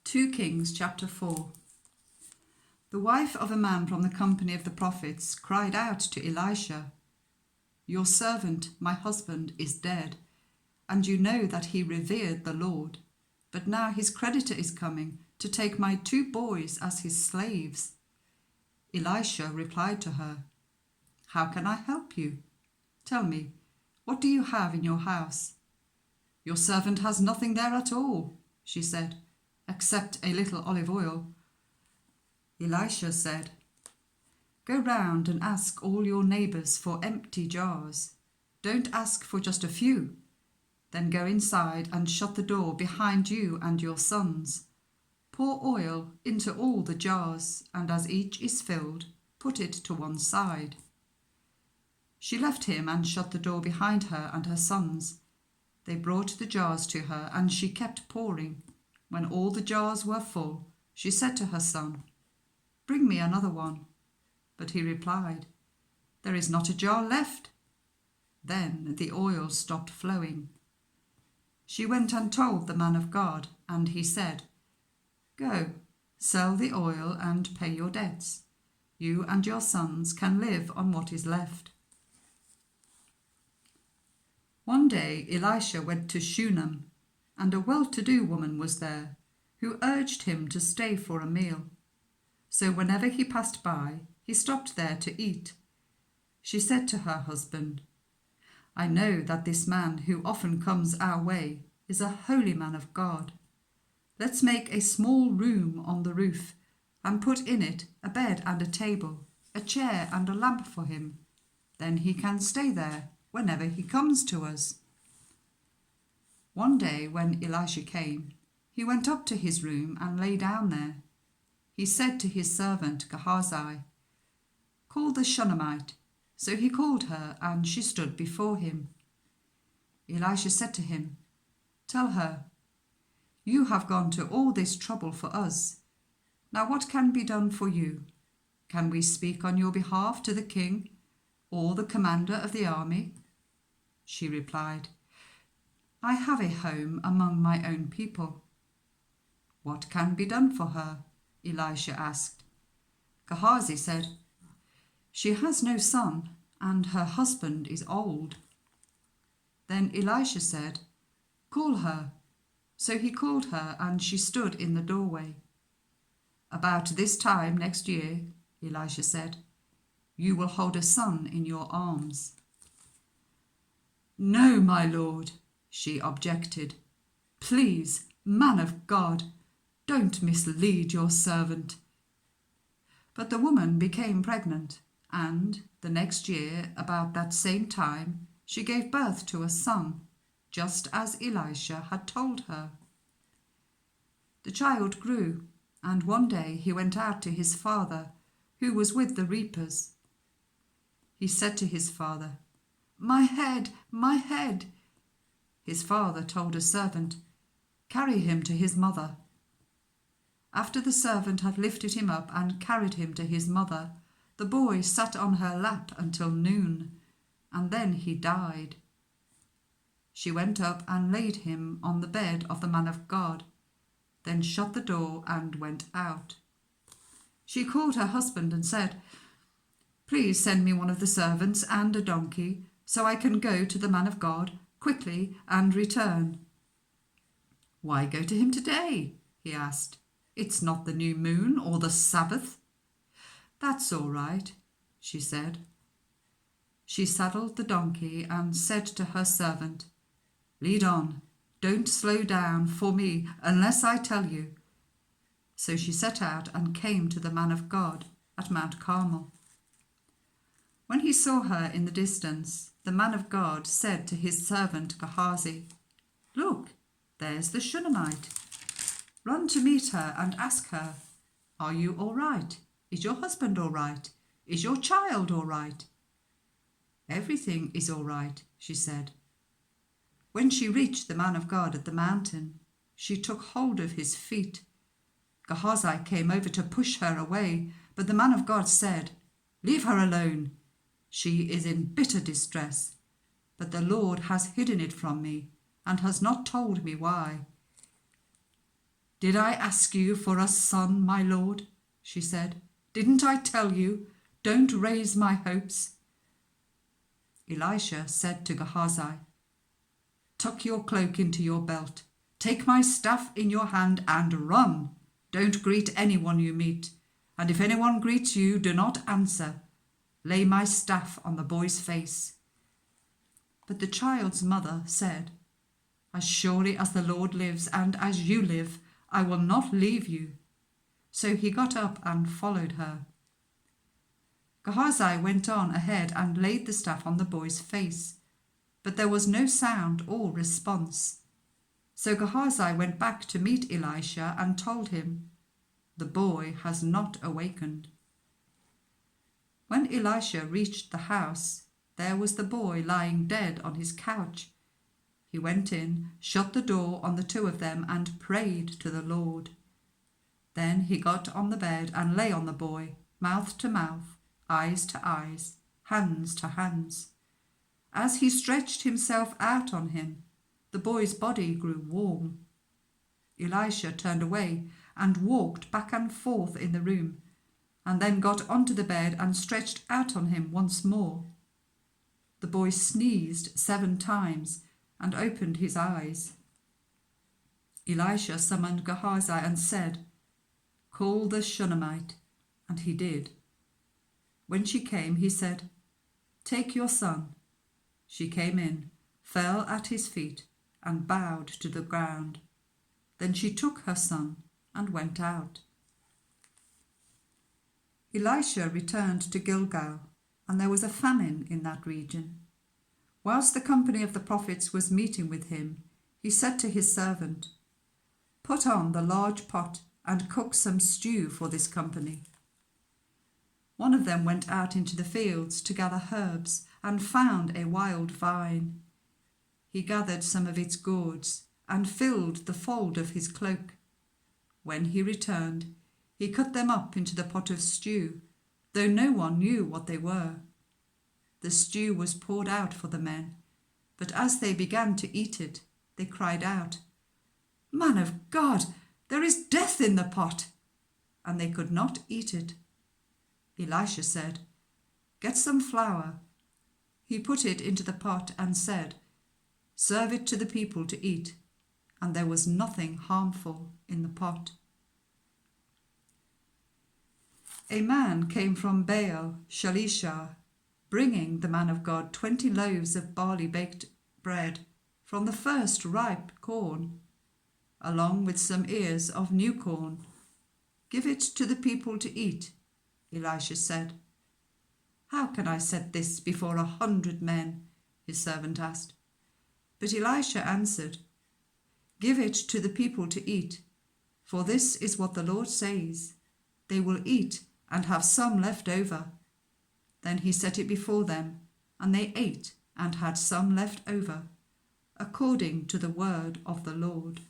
2 Kings chapter 4. The wife of a man from the company of the prophets cried out to Elisha, "Your servant, my husband, is dead, and you know that he revered the Lord. But now his creditor is coming to take my 2 boys as his slaves." Elisha replied to her, "How can I help you? Tell me, what do you have in your house?" "Your servant has nothing there at all," she said, "except a little olive oil." Elisha said, "Go round and ask all your neighbours for empty jars. Don't ask for just a few. Then go inside and shut the door behind you and your sons. Pour oil into all the jars, and as each is filled, put it to one side." She left him and shut the door behind her and her sons. They brought the jars to her, and she kept pouring. When all the jars were full, she said to her son, "Bring me another one." But he replied, "There is not a jar left." Then the oil stopped flowing. She went and told the man of God, and he said, "Go, sell the oil and pay your debts. You and your sons can live on what is left." One day Elisha went to Shunammite, and a well-to-do woman was there, who urged him to stay for a meal. So whenever he passed by, he stopped there to eat. She said to her husband, "I know that this man who often comes our way is a holy man of God. Let's make a small room on the roof and put in it a bed and a table, a chair and a lamp for him. Then he can stay there whenever he comes to us." One day when Elisha came, he went up to his room and lay down there. He said to his servant Gehazi, "Call the Shunammite." So he called her, and she stood before him. Elisha said to him, "Tell her, you have gone to all this trouble for us. Now what can be done for you? Can we speak on your behalf to the king or the commander of the army?" She replied, "I have a home among my own people." "What can be done for her?" Elisha asked. Gehazi said, "She has no son, and her husband is old." Then Elisha said, "Call her." So he called her, and she stood in the doorway. "About this time next year," Elisha said, "you will hold a son in your arms." "No, my lord," she objected. "Please, man of God, don't mislead your servant." But the woman became pregnant, and the next year, about that same time, she gave birth to a son, just as Elisha had told her. The child grew, and one day he went out to his father, who was with the reapers. He said to his father, "My head, my head." His father told a servant, "Carry him to his mother." After the servant had lifted him up and carried him to his mother, the boy sat on her lap until noon, and then he died. She went up and laid him on the bed of the man of God, then shut the door and went out. She called her husband and said, "Please send me one of the servants and a donkey, so I can go to the man of God quickly and return." "Why go to him today?" he asked. "It's not the new moon or the Sabbath." "That's all right," she said. She saddled the donkey and said to her servant, "Lead on, don't slow down for me unless I tell you." So she set out and came to the man of God at Mount Carmel. When he saw her in the distance, the man of God said to his servant Gehazi, "Look, there's the Shunammite. Run to meet her and ask her, 'Are you all right? Is your husband all right? Is your child all right?'" "Everything is all right," she said. When she reached the man of God at the mountain, she took hold of his feet. Gehazi came over to push her away, but the man of God said, "Leave her alone. She is in bitter distress, but the Lord has hidden it from me and has not told me why." "Did I ask you for a son, my lord?" she said. "Didn't I tell you, don't raise my hopes?" Elisha said to Gehazi, "Tuck your cloak into your belt, take my staff in your hand and run. Don't greet anyone you meet, and if anyone greets you, do not answer. Lay my staff on the boy's face." But the child's mother said, "As surely as the Lord lives and as you live, I will not leave you." So he got up and followed her. Gehazi went on ahead and laid the staff on the boy's face, but there was no sound or response. So Gehazi went back to meet Elisha and told him, "The boy has not awakened." When Elisha reached the house, there was the boy lying dead on his couch. He went in, shut the door on the two of them, and prayed to the Lord. Then he got on the bed and lay on the boy, mouth to mouth, eyes to eyes, hands to hands. As he stretched himself out on him, the boy's body grew warm. Elisha turned away and walked back and forth in the room, and then got onto the bed and stretched out on him once more. The boy sneezed 7 times and opened his eyes. Elisha summoned Gehazi and said, "Call the Shunammite," and he did. When she came, he said, "Take your son." She came in, fell at his feet, and bowed to the ground. Then she took her son and went out. Elisha returned to Gilgal, and there was a famine in that region. Whilst the company of the prophets was meeting with him, he said to his servant, "Put on the large pot and cook some stew for this company." One of them went out into the fields to gather herbs and found a wild vine. He gathered some of its gourds and filled the fold of his cloak. When he returned, he cut them up into the pot of stew, though no one knew what they were. The stew was poured out for the men, but as they began to eat it, they cried out, "Man of God, there is death in the pot!" And they could not eat it. Elisha said, "Get some flour." He put it into the pot and said, "Serve it to the people to eat," and there was nothing harmful in the pot. A man came from Baal Shalisha, bringing the man of God 20 loaves of barley-baked bread from the first ripe corn, along with some ears of new corn. "Give it to the people to eat," Elisha said. "How can I set this before 100 men?" his servant asked. But Elisha answered, "Give it to the people to eat, for this is what the Lord says, they will eat and have some left over." Then he set it before them, and they ate and had some left over, according to the word of the Lord.